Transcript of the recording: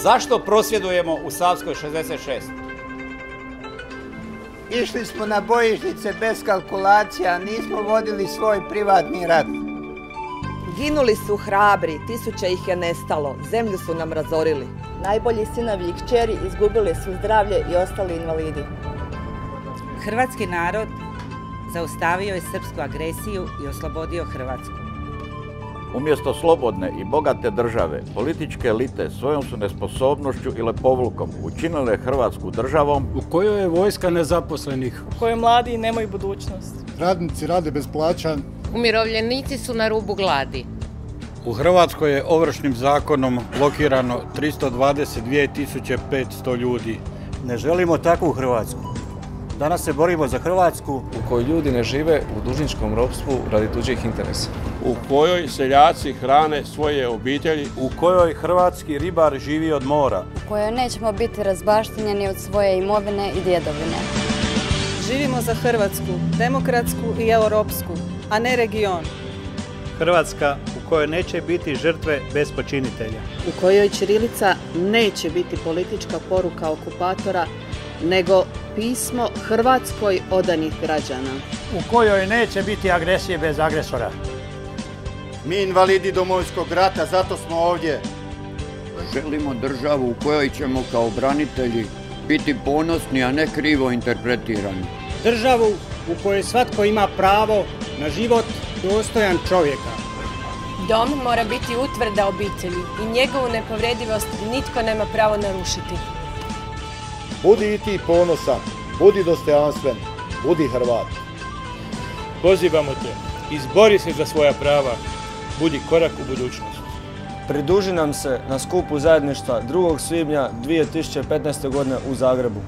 Zašto prosvjedujemo u Savskoj 66? Išli smo na bojišnice bez kalkulacija, nismo vodili svoj privatni rat. Ginuli su hrabri, tisuće ih je nestalo, zemlju su nam razorili. Najbolji sinovi i kćeri izgubili su zdravlje i ostali invalidi. Hrvatski narod zaustavio je srpsku agresiju i oslobodio Hrvatsku. Umjesto slobodne i bogate države, političke elite svojom su nesposobnošću i lopovlukom učinile Hrvatsku državom u kojoj je vojska nezaposlenih, u kojoj mladi nemaju budućnost. Radnici rade bez plaća. Umirovljenici su na rubu gladi. U Hrvatskoj je ovršnim zakonom blokirano 322.500 ljudi. Ne želimo takvu Hrvatsku. Danas se borimo za Hrvatsku u kojoj ljudi ne žive u dužničkom ropstvu radi tuđih interesa. U kojoj seljaci hrane svoje obitelji. U kojoj hrvatski ribar živi od mora. U kojoj nećemo biti razbaštinjeni od svoje imovine i djedovine. Živimo za Hrvatsku, demokratsku i europsku, a ne region. Hrvatska u kojoj neće biti žrtve bez počinitelja. U kojoj ćirilica neće biti politička poruka okupatora, nego pismo Hrvatskoj odanih građana. U kojoj neće biti agresije bez agresora. Mi invalidi Domovinskog rata, zato smo ovdje. Želimo državu u kojoj ćemo kao branitelji biti ponosni, a ne krivo interpretirani. Državu u kojoj svatko ima pravo na život dostojan čovjeka. Dom mora biti utvrda obitelji i njegovu nepovredivost nitko nema pravo narušiti. Budi i ti ponosan, budi dostojanstven, budi Hrvat. Pozivamo te, izbori se za svoja prava, budi korak u budućnost. Pridruži nam se na skupu zajedništva 2. svibnja 2015. godine u Zagrebu.